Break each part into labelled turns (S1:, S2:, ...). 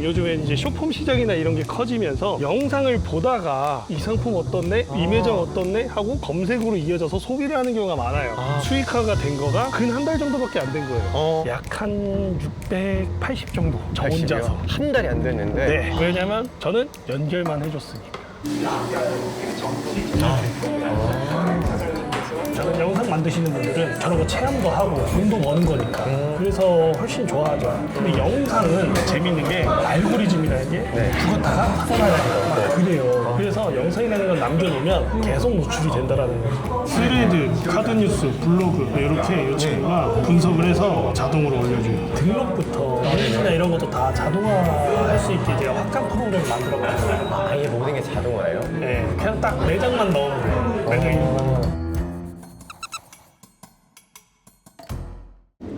S1: 요즘엔 이제 쇼폼 시장이나 이런 게 커지면서 영상을 보다가 이 상품 어떻네? 이 매장 어떻네? 하고 검색으로 이어져서 소비를 하는 경우가 많아요. 수익화가 된 거가 근 한 달 정도밖에 안 된 거예요. 약 한 680 정도 저 혼자서.
S2: 한 달이 안 됐는데.
S1: 네. 왜냐면 저는 연결만 해줬으니까. 저는 영상 만드시는 분들은 저런 거 체험도 하고 돈도 버는 거니까 그래서 훨씬 좋아하죠. 근데 영상은 재밌는 게 알고리즘이라는 게 죽었다가 살아나요. 그래요. 그래서 영상이라는 건 남겨놓으면 계속 노출이 된다라는 거죠. 스레드, 카드뉴스, 블로그 이렇게 이 친구가 분석을 해서 자동으로 올려줘요. 등록부터 이미지나 이런 것도 다 자동화할 수 있게 제가 확장 프로그램을 만들어봤어요.
S2: 아예 모든 게 자동화예요?
S1: 네, 그냥 딱 매장만 넣으면 돼요. 매장 이름만.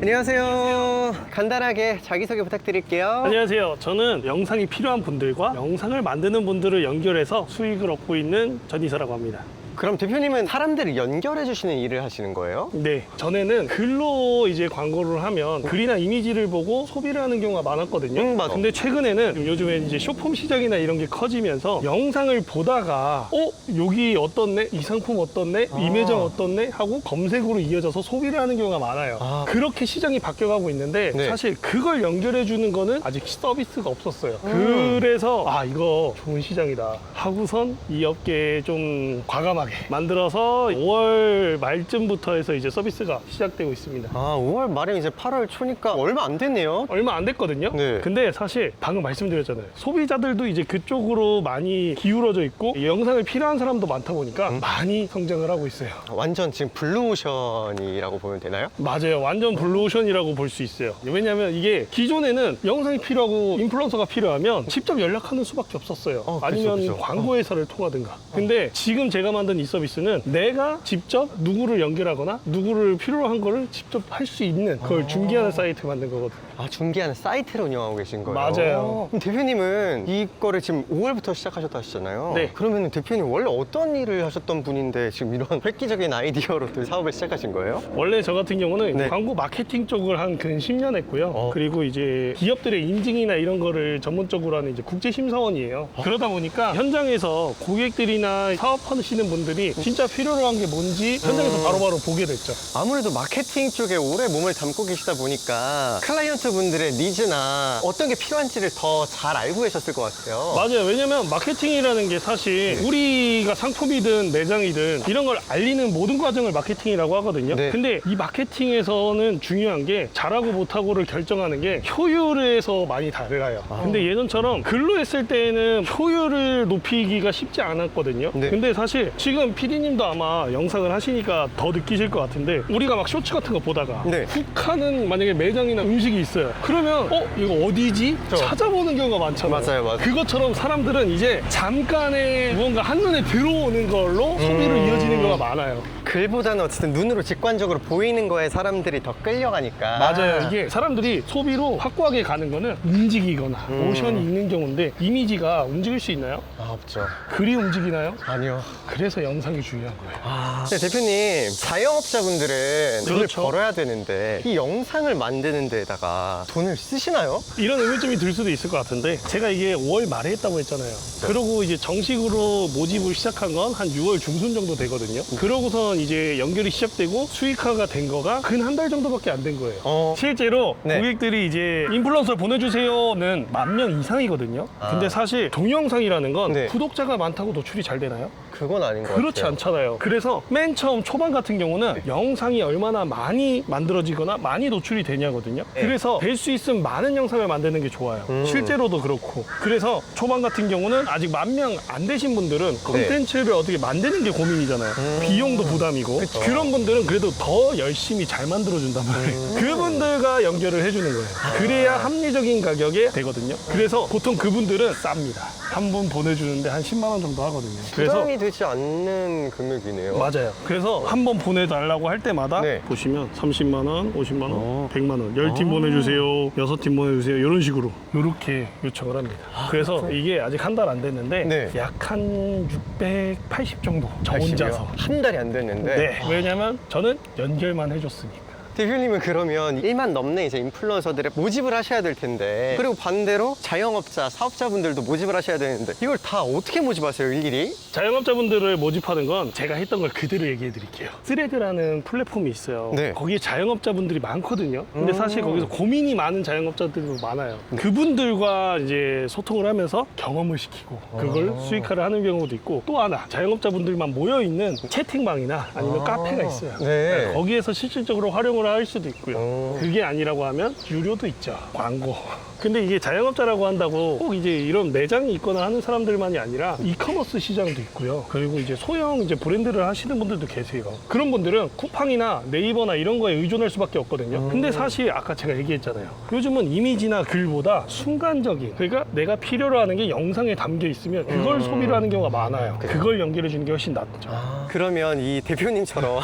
S2: 안녕하세요. 간단하게 자기소개 부탁드릴게요.
S1: 안녕하세요. 저는 영상이 필요한 분들과 영상을 만드는 분들을 연결해서 수익을 얻고 있는 전이사라고 합니다.
S2: 그럼 대표님은 사람들을 연결해 주시는 일을 하시는 거예요?
S1: 네, 전에는 글로 이제 광고를 하면 글이나 이미지를 보고 소비를 하는 경우가 많았거든요.
S2: 맞아.
S1: 근데 최근에는 요즘엔 이제 쇼폼 시장이나 이런 게 커지면서 영상을 보다가 여기 어떻네? 이 상품 어떻네? 이 매장 어떻네? 하고 검색으로 이어져서 소비를 하는 경우가 많아요. 그렇게 시장이 바뀌어가고 있는데
S2: 네.
S1: 사실 그걸 연결해 주는 거는 아직 서비스가 없었어요. 그래서 이거 좋은 시장이다 하고선 이 업계에 좀 과감하게 만들어서 5월 말쯤부터 해서 이제 서비스가 시작되고 있습니다.
S2: 5월 말이면 이제 8월 초니까 얼마 안 됐네요.
S1: 얼마 안 됐거든요.
S2: 네.
S1: 근데 사실 방금 말씀드렸잖아요. 소비자들도 이제 그쪽으로 많이 기울어져 있고 이 영상을 필요한 사람도 많다 보니까 많이 성장을 하고 있어요.
S2: 완전 지금 블루오션이라고 보면 되나요?
S1: 맞아요. 완전 블루오션이라고 볼 수 있어요. 왜냐면 이게 기존에는 영상이 필요하고 인플루언서가 필요하면 직접 연락하는 수밖에 없었어요. 아니면
S2: 그쵸.
S1: 광고회사를 통하든가. 근데 지금 제가 만든 이 서비스는 내가 직접 누구를 연결하거나 누구를 필요로 한 거를 직접 할 수 있는 그걸 중개하는 사이트 만든 거거든요.
S2: 중개하는 사이트를 운영하고 계신 거예요?
S1: 맞아요.
S2: 그럼 대표님은 이거를 지금 5월부터 시작하셨다 하셨잖아요.
S1: 네.
S2: 그러면 대표님 원래 어떤 일을 하셨던 분인데 지금 이런 획기적인 아이디어로 또 사업을 시작하신 거예요?
S1: 원래 저 같은 경우는
S2: 네.
S1: 광고 마케팅 쪽을 한 근 10년 했고요. 그리고 이제 기업들의 인증이나 이런 거를 전문적으로 하는 이제 국제심사원이에요. 그러다 보니까 현장에서 고객들이나 사업하시는 분들이 진짜 필요로 한 게 뭔지 현장에서 바로바로 보게 됐죠.
S2: 아무래도 마케팅 쪽에 오래 몸을 담고 계시다 보니까 클라이언트 분들의 니즈나 어떤 게 필요한지를 더 잘 알고 계셨을 것 같아요.
S1: 맞아요. 왜냐면 마케팅이라는 게 사실 우리가 상품이든 매장이든 이런 걸 알리는 모든 과정을 마케팅이라고 하거든요.
S2: 네.
S1: 근데 이 마케팅에서는 중요한 게 잘하고 못하고를 결정하는 게 효율에서 많이 달라요. 근데 예전처럼 글로 했을 때는 효율을 높이기가 쉽지 않았거든요.
S2: 네.
S1: 근데 사실 지금 PD님도 아마 영상을 하시니까 더 느끼실 것 같은데 우리가 막 쇼츠 같은 거 보다가
S2: 네.
S1: 훅 하는 만약에 매장이나 음식이 있어요. 그러면 이거 어디지? 찾아보는 경우가 많잖아요.
S2: 맞아요.
S1: 그것처럼 사람들은 이제 잠깐의 무언가 한눈에 들어오는 걸로 소비로 이어지는 경우가 많아요.
S2: 글보다는 어쨌든 눈으로 직관적으로 보이는 거에 사람들이 더 끌려가니까.
S1: 맞아요. 이게 사람들이 소비로 확고하게 가는 거는 움직이거나 모션이 있는 경우인데 이미지가 움직일 수 있나요?
S2: 없죠.
S1: 글이 움직이나요?
S2: 아니요.
S1: 그래서 영상이 중요한 거예요.
S2: 근데 대표님, 자영업자분들은 돈을
S1: 그렇죠.
S2: 벌어야 되는데 이 영상을 만드는 데다가 돈을 쓰시나요?
S1: 이런 의문점이 들 수도 있을 것 같은데 제가 이게 5월 말에 했다고 했잖아요. 그러고 이제 정식으로 모집을 시작한 건 한 6월 중순 정도 되거든요. 그러고선 이제 연결이 시작되고 수익화가 된 거가 근 한 달 정도밖에 안 된 거예요. 실제로
S2: 네.
S1: 고객들이 이제 인플루언서 보내주세요는 10,000명 이상이거든요. 근데 사실 동영상이라는 건
S2: 네.
S1: 구독자가 많다고 노출이 잘 되나요?
S2: 그건 아닌 것
S1: 그렇지
S2: 같아요.
S1: 않잖아요. 그래서 맨 처음 초반 같은 경우는 영상이 얼마나 많이 만들어지거나 많이 노출이 되냐거든요. 그래서 될 수 있으면 많은 영상을 만드는 게 좋아요. 실제로도 그렇고. 그래서 초반 같은 경우는 아직 10,000명 안 되신 분들은 콘텐츠를 어떻게 만드는 게 고민이잖아요. 비용도 부담이고. 그런 분들은 그래도 더 열심히 잘 만들어준단 말이에요. 그분들과 연결을 해주는 거예요. 그래야 합리적인 가격에 되거든요. 그래서 보통 그분들은 쌉니다. 한 분 보내주는데 한 10만 원 정도 하거든요. 그래서
S2: 부담이 되지 않는 금액이네요.
S1: 맞아요. 그래서 한 번 보내달라고 할 때마다
S2: 네.
S1: 보시면 30만 원, 50만 원, 100만 원, 10팀 보내주세요, 6팀 보내주세요 이런 식으로 이렇게 요청을 합니다. 그래서 이게 아직 한 달 안 됐는데
S2: 네.
S1: 약 한 680 정도 저 혼자서.
S2: 한 달이 안 됐는데.
S1: 네. 왜냐면 저는 연결만 해줬으니까.
S2: 대표님은 그러면 1만 넘는 이제 인플루언서들을 모집을 하셔야 될 텐데, 그리고 반대로 자영업자, 사업자분들도 모집을 하셔야 되는데, 이걸 다 어떻게 모집하세요, 일일이?
S1: 자영업자분들을 모집하는 건 제가 했던 걸 그대로 얘기해 드릴게요. 스레드라는 플랫폼이 있어요.
S2: 네.
S1: 거기에 자영업자분들이 많거든요. 근데 사실 거기서 고민이 많은 자영업자들도 많아요. 그분들과 이제 소통을 하면서 경험을 시키고 그걸 수익화를 하는 경우도 있고, 또 하나 자영업자분들만 모여 있는 채팅방이나 아니면 카페가 있어요.
S2: 네.
S1: 거기에서 실질적으로 활용을 할 수도 있고요. 그게 아니라고 하면 유료도 있죠. 광고. 근데 이게 자영업자라고 한다고 꼭 이제 이런 매장이 있거나 하는 사람들만이 아니라 이커머스 시장도 있고요. 그리고 이제 소형 이제 브랜드를 하시는 분들도 계세요. 그런 분들은 쿠팡이나 네이버나 이런 거에 의존할 수밖에 없거든요. 근데 사실 아까 제가 얘기했잖아요. 요즘은 이미지나 글보다 순간적인, 그러니까 내가 필요로 하는 게 영상에 담겨 있으면 그걸 소비를 하는 경우가 많아요. 그걸 연결해 주는 게 훨씬 낫죠.
S2: 그러면 이 대표님처럼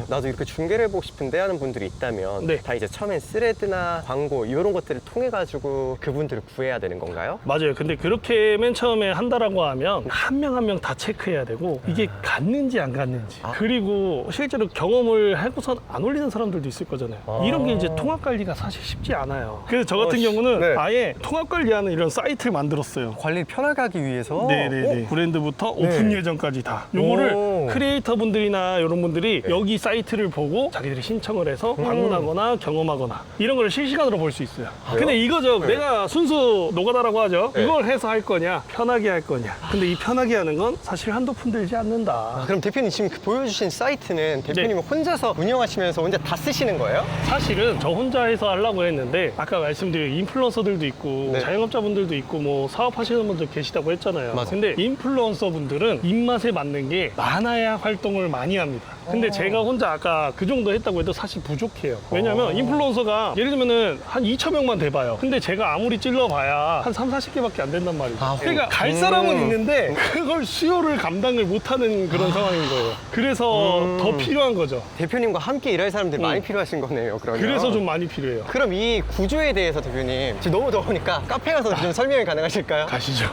S2: 나도 이렇게 중계를 해보고 싶은데 하는 분들이 있다면
S1: 네.
S2: 다 이제 처음엔 스레드나 광고 이런 것들을 통해 가지고 그분들을 구해야 되는 건가요?
S1: 맞아요. 근데 그렇게 맨 처음에 한다라고 하면 한 명 한 명 다 체크해야 되고 이게 갔는지 안 갔는지, 그리고 실제로 경험을 하고선 안 올리는 사람들도 있을 거잖아요. 이런 게 이제 통합 관리가 사실 쉽지 않아요. 그래서 저 같은 경우는
S2: 네.
S1: 아예 통합 관리하는 이런 사이트를 만들었어요.
S2: 관리를 편하게 하기 위해서?
S1: 네네네. 브랜드부터 오픈 예정까지 다. 요거를
S2: 오.
S1: 크리에이터 분들이나 이런 분들이 여기 사이트를 보고 자기들이 신청을 해서 방문하거나 경험하거나 이런 걸 실시간으로 볼 수 있어요. 근데 이거죠. 내가 순수 노가다라고 하죠.
S2: 네.
S1: 이걸 해서 할 거냐, 편하게 할 거냐. 근데 이 편하게 하는 건 사실 한도 푼 들지 않는다.
S2: 그럼 대표님 지금 그 보여주신 사이트는 대표님이 혼자서 운영하시면서 혼자 다 쓰시는 거예요?
S1: 사실은 저 혼자 해서 하려고 했는데 아까 말씀드린 인플루언서들도 있고
S2: 네.
S1: 자영업자분들도 있고 뭐 사업하시는 분들 계시다고 했잖아요.
S2: 맞아.
S1: 근데 인플루언서분들은 입맛에 맞는 게 많아야 활동을 많이 합니다. 근데 제가 혼자 아까 그 정도 했다고 해도 사실 부족해요. 왜냐면 인플루언서가 예를 들면은 한 2,000명만 돼봐요. 근데 제가 아무리 찔러봐야 한 3, 40개밖에 안 된단 말이죠. 그러니까 갈 사람은 있는데 그걸 수요를 감당을 못하는 그런 상황인 거예요. 그래서 더 필요한 거죠.
S2: 대표님과 함께 일할 사람들이 많이 필요하신 거네요, 그러면.
S1: 그래서 좀 많이 필요해요.
S2: 그럼 이 구조에 대해서 대표님, 지금 너무 더우니까 카페 가서 좀 설명이 가능하실까요?
S1: 가시죠.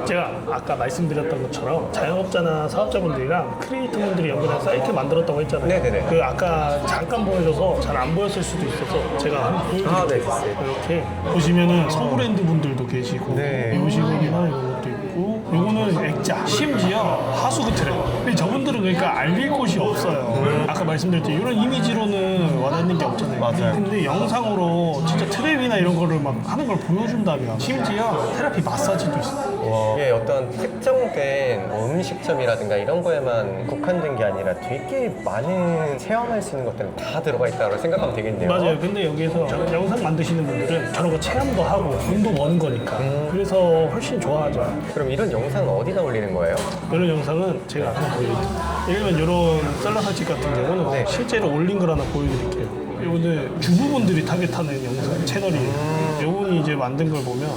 S1: 제가 아까 말씀드렸던 것처럼 자영업자나 사업자분들이랑 크리에이터분들이 연결한 사이트 만들었다고 했잖아요.
S2: 네네네.
S1: 그 아까 잠깐 보여줘서 잘 안 보였을 수도 있어서 제가 한번 보여드릴게요.
S2: 네, 됐어요.
S1: 이렇게 보시면은 서브랜드 분들도 계시고
S2: 네.
S1: 요식업이나 이런 것도 있고, 요거는 액자, 심지어 하수구 트랩. 근데 저분들은 그러니까 알릴 곳이 없어요. 아까 말씀드렸죠. 이런 이미지로는 와닿는 게 없잖아요.
S2: 맞아요.
S1: 근데 영상으로 진짜 트랩이나 이런 거를 막 하는 걸 보여준다면, 심지어 테라피 마사지도 있어요.
S2: 이게 어떤 특정된 음식점이라든가 이런 거에만 국한된 게 아니라 되게 많은 체험할 수 있는 것들은 다 들어가 있다고 생각하면 되겠네요.
S1: 맞아요. 근데 여기에서 영상 만드시는 분들은 저런 거 체험도 하고 돈도 버는 거니까 그래서 훨씬 좋아하죠.
S2: 그럼 이런 영상은 어디다 올리는 거예요?
S1: 이런 영상은 제가 아까 보여드릴게요. 예를 들면 이런 샐러드집 같은 경우는
S2: 네.
S1: 실제로 올린 걸 하나 보여드릴게요. 이거는 주부분들이 타겟하는 영상 채널이에요. 이분이 이제 만든 걸 보면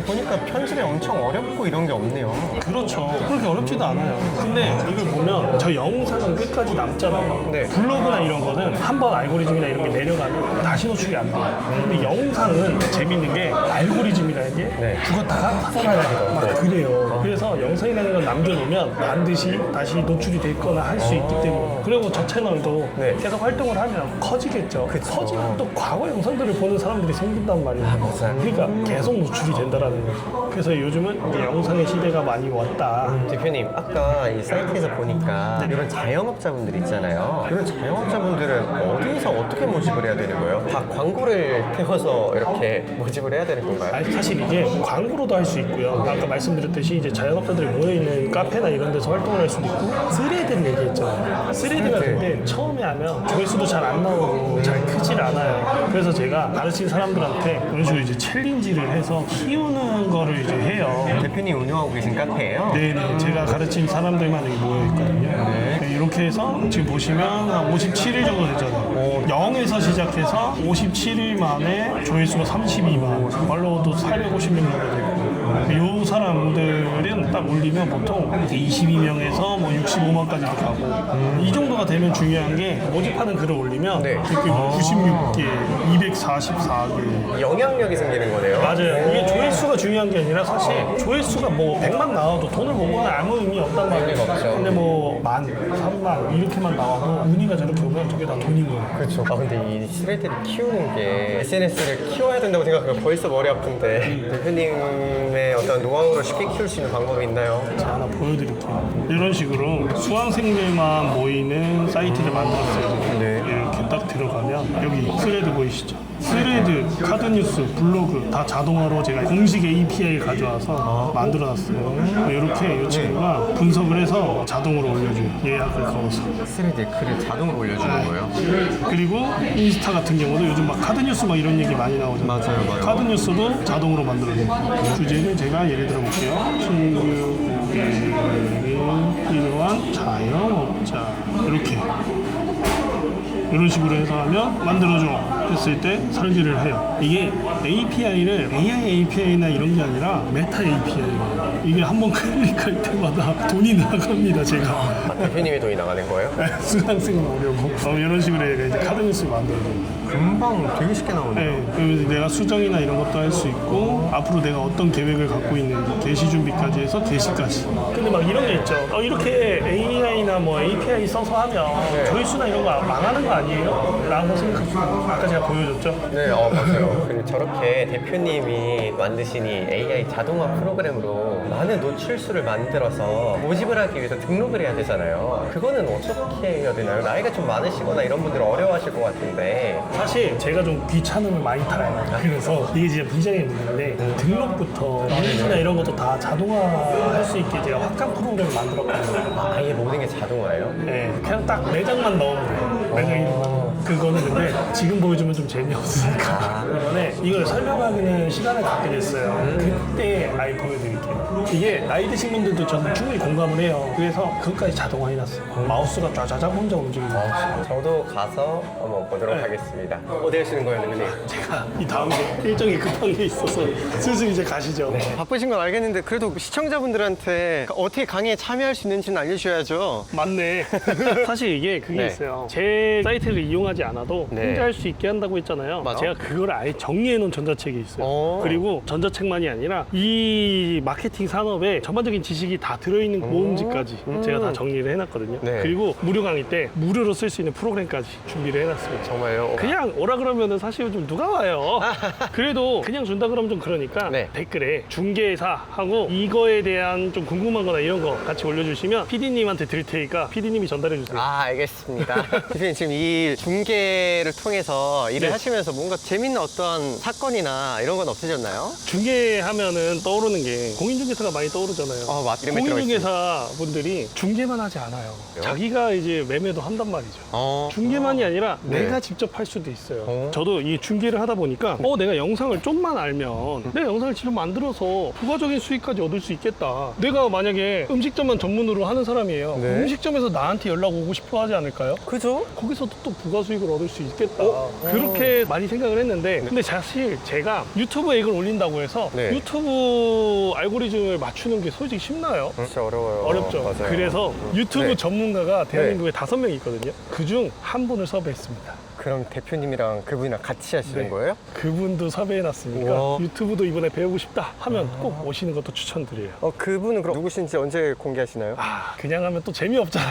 S2: 보니까 편집이 엄청 어렵고 이런 게 없네요.
S1: 그렇죠. 그렇게 어렵지도 않아요. 근데 이걸 보면 저 영상은 끝까지 남잖아요.
S2: 네.
S1: 블로그나 이런 거는 한번 알고리즘이나 이런 게 내려가면 다시 노출이 안 돼요. 근데 영상은 재밌는 게 알고리즘이라는 게
S2: 네.
S1: 죽었다가 살아나요. 막 그래요. 그래서 영상이라는 걸 남겨놓으면 반드시 다시 노출이 됐거나 할 수 있기 때문에. 그리고 저 채널도
S2: 네.
S1: 계속 활동을 하면 커지겠죠. 커지면 또 과거 영상들을 보는 사람들이 생긴단 말이에요.
S2: 맞아요.
S1: 그러니까 계속 노출이 된다라는 거죠. 그래서 요즘은 이제 영상의 시대가 많이 왔다.
S2: 대표님, 아까 이 사이트에서 보니까 이런 자영업자분들 있잖아요. 이런 자영업자분들은 어디서 어떻게 모집을 해야 되는 거예요? 다 광고를 태워서 이렇게 모집을 해야 되는 건가요?
S1: 아니, 사실 이게 광고로도 할 수 있고요. 아까 말씀드렸듯이 이제 자영업자들이 모여있는 카페나 이런 데서 활동을 할 수도 있고, 스레드를 얘기했잖아요. 스레드가 근데 처음에 하면 조회수도 잘 안 나오고 잘 크질 않아요. 그래서 제가 가르친 사람들한테 이런 식으로 이제 챌린지를 해서 키우는 거를 이제 해요.
S2: 대표님 운영하고 계신 카페예요?
S1: 네네, 제가 가르친 사람들만 여기 모여있거든요. 네, 이렇게 해서 지금 보시면 한 57일 정도 되잖아요. 0에서 시작해서 57일 만에 조회수가 32만, 팔로워도 450명 정도 되고. 이 사람들은 딱 올리면 보통 22명에서 뭐 65만까지도 가고 이 정도가 되면 중요한 게 모집하는 글을 올리면
S2: 네.
S1: 댓글이 96개, 244개
S2: 영향력이 생기는 거네요.
S1: 맞아요. 이게 조회수가 중요한 게 아니라 사실 조회수가 뭐 100만 나와도 돈을 못 버는 아무 의미 없단 말이에요.
S2: 의미가 없죠.
S1: 근데 뭐 10,000, 30,000 이렇게만 나와도 문의가 저렇게 오면 저게 다 돈인 거예요.
S2: 그렇죠. 아 근데 이 스레드를 키우는 게 SNS를 키워야 된다고 생각하면 벌써 머리 아픈데 대표님의 어떤 노하우로 쉽게 키울 수 있는 방법이 있나요?
S1: 제가 하나 보여드릴게요. 이런 식으로 수강생들만 모이는 사이트를 만들었어요.
S2: 네.
S1: 이렇게 딱 들어가면 여기 스레드 보이시죠? 스레드, 카드뉴스, 블로그 다 자동화로 제가 공식 API를 가져와서 만들어놨어요. 이렇게 이 친구가 분석을 해서 자동으로 올려줘요. 예약을 걸어서.
S2: 스레드에 글을 자동으로 올려주는 거예요?
S1: 그리고 인스타 같은 경우도 요즘 막 카드뉴스 막 이런 얘기 많이 나오잖아요.
S2: 맞아요.
S1: 카드뉴스도 자동으로 만들어줘요. 주제를 제가 예를 들어 볼게요. 신규 고객에게 필요한 자영업자 이렇게 이런 식으로 해서 하면 만들어줘 했을 때 설계를 해요. 이게 API를 AI API나 이런 게 아니라 메타 API예요. 이게 한번 클릭할 때마다 돈이 나갑니다. 제가
S2: 아, 대표님의 돈이 나가는 거예요?
S1: 수강생 오려고 이런 식으로 해서 이제 카드뉴스 만들어줘요.
S2: 금방 되게 쉽게 나오네요.
S1: 네, 그러면서 내가 수정이나 이런 것도 할 수 있고 앞으로 내가 어떤 계획을 갖고 있는지 게시 준비까지 해서 게시까지. 근데 막 이런 게 있죠. 이렇게 AI나 뭐 API 써서 하면 조회수나 이런 거 망하는 거 아니에요? 라고 생각하시고 아까 제가 보여줬죠.
S2: 네, 맞아요. 그리고 저렇게 대표님이 만드신 이 AI 자동화 프로그램으로 많은 노출수를 만들어서 모집을 하기 위해서 등록을 해야 되잖아요. 그거는 어떻게 해야 되나요? 나이가 좀 많으시거나 이런 분들은 어려워하실 것 같은데.
S1: 사실 제가 좀 귀찮음을 많이 타요. 그래서 이게 진짜 비장의 문제인데 등록부터 이미지나 이런 것도 다 자동화할 수 있게 제가 확장 프로그램을 만들었거든요.
S2: 아예 모든 게 자동화예요?
S1: 네, 그냥 딱 매장만 넣으면 돼요. 매장 이름만. 그거는 근데 지금 보여주면 좀 재미없으니까 그러면 이걸 설명하기는 시간을 갖게 됐어요. 그때 아예 보여드릴게요. 이게 나이 드신 분들도 저는 충분히 공감을 해요. 그래서 그것까지 자동화 해놨어요. 마우스가 쫙쫙쫙 혼자 움직입니다.
S2: 저도 가서 한번 보도록 하겠습니다. 어디 하시는 거예요, 대표님?
S1: 제가 이 다음에 일정이 급한 게 있어서 슬슬 이제 가시죠.
S2: 바쁘신 건 알겠는데 그래도 시청자분들한테 어떻게 강의에 참여할 수 있는지는 알려주셔야죠.
S1: 맞네. 사실 이게 그게
S2: 네.
S1: 있어요. 제 사이트를 이용하지 않아도
S2: 네.
S1: 혼자 할 수 있게 한다고 했잖아요.
S2: 맞아.
S1: 제가 그걸 아예 정리해 놓은 전자책이 있어요.
S2: 오.
S1: 그리고 전자책만이 아니라 이 마케팅 산업에 전반적인 지식이 다 들어있는 모음집까지 제가 다 정리를 해놨거든요.
S2: 네.
S1: 그리고 무료 강의 때 무료로 쓸 수 있는 프로그램까지 준비를 해놨습니다.
S2: 정말요?
S1: 그냥 오라 그러면은 사실 요즘 누가 와요. 그래도 그냥 준다 그러면 좀 그러니까
S2: 네.
S1: 댓글에 중개사하고 이거에 대한 좀 궁금한 거나 이런 거 같이 올려주시면 PD님한테 드릴 테니까 PD님이 전달해 주세요.
S2: 아, 알겠습니다. 대표님 지금 이 중계를 통해서 일을
S1: 네.
S2: 하시면서 뭔가 재밌는 어떤 사건이나 이런 건 없으셨나요?
S1: 중개하면은 떠오르는 게 공인중개사가 많이 떠오르잖아요.
S2: 이름에 들어있습니다.
S1: 공인중개사 분들이 중개만 하지 않아요. 자기가 이제 매매도 한단 말이죠. 중개만이 아니라
S2: 네.
S1: 내가 직접 할 수도 있어요. 저도 이 중개를 하다 보니까 내가 영상을 좀만 알면 내가 영상을 직접 만들어서 부가적인 수익까지 얻을 수 있겠다. 내가 만약에 음식점만 전문으로 하는 사람이에요.
S2: 네.
S1: 음식점에서 나한테 연락 오고 싶어 하지 않을까요?
S2: 그죠?
S1: 거기서도 또 부가 수익을 얻을 수 있겠다. 그렇게 많이 생각을 했는데 근데 사실 제가 유튜브에 이걸 올린다고 해서
S2: 네.
S1: 유튜브 알고리즘을 맞추는 게 솔직히 쉽나요?
S2: 진짜 어려워요.
S1: 어렵죠.
S2: 맞아요.
S1: 그래서 유튜브
S2: 네.
S1: 전문가가 대한민국에 5명 있거든요. 그중 한 분을 섭외했습니다.
S2: 그럼 대표님이랑 그분이랑 같이 하시는
S1: 네.
S2: 거예요?
S1: 그분도 섭외해놨으니까
S2: 우와.
S1: 유튜브도 이번에 배우고 싶다 하면 꼭 오시는 것도 추천드려요.
S2: 그분은 그럼 누구신지 언제 공개하시나요?
S1: 그냥 하면 또 재미없잖아.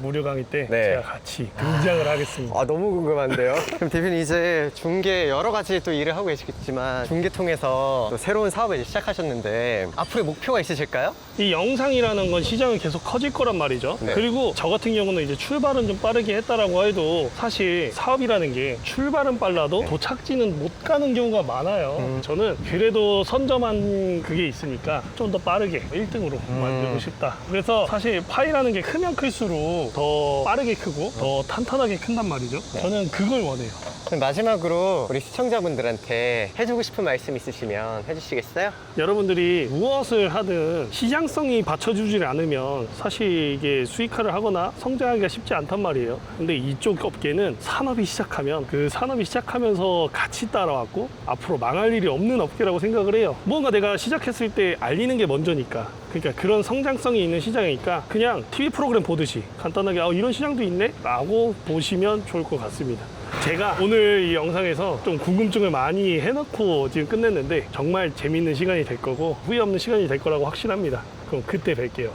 S1: 무료 강의 때
S2: 네.
S1: 제가 같이 등장을 하겠습니다.
S2: 너무 궁금한데요. 그럼 대표님 이제 중개 여러 가지 또 일을 하고 계시겠지만 중개 통해서 또 새로운 사업을 이제 시작하셨는데 앞으로의 목표가 있으실까요?
S1: 이 영상이라는 건 시장은 계속 커질 거란 말이죠.
S2: 네.
S1: 그리고 저 같은 경우는 이제 출발은 좀 빠르게 했다라고 해도 사실 사업이라는 게 출발은 빨라도 도착지는 못 가는 경우가 많아요. 저는 그래도 선점한 그게 있으니까 좀 더 빠르게 1등으로 만들고 싶다. 그래서 사실 파이라는 게 크면 클수록 더 빠르게 크고 더 탄탄하게 큰단 말이죠. 저는 그걸 원해요.
S2: 그럼 마지막으로 우리 시청자분들한테 해주고 싶은 말씀 있으시면 해주시겠어요?
S1: 여러분들이 무엇을 하든 시장성이 받쳐주지 않으면 사실 이게 수익화를 하거나 성장하기가 쉽지 않단 말이에요. 근데 이쪽 업계는 산업이 시작하면 그 산업이 시작하면서 같이 따라왔고 앞으로 망할 일이 없는 업계라고 생각을 해요. 뭔가 내가 시작했을 때 알리는 게 먼저니까. 그러니까 그런 성장성이 있는 시장이니까 그냥 TV 프로그램 보듯이 간단하게 이런 시장도 있네? 라고 보시면 좋을 것 같습니다. 제가 오늘 이 영상에서 좀 궁금증을 많이 해놓고 지금 끝냈는데 정말 재밌는 시간이 될 거고 후회 없는 시간이 될 거라고 확신합니다. 그럼 그때 뵐게요.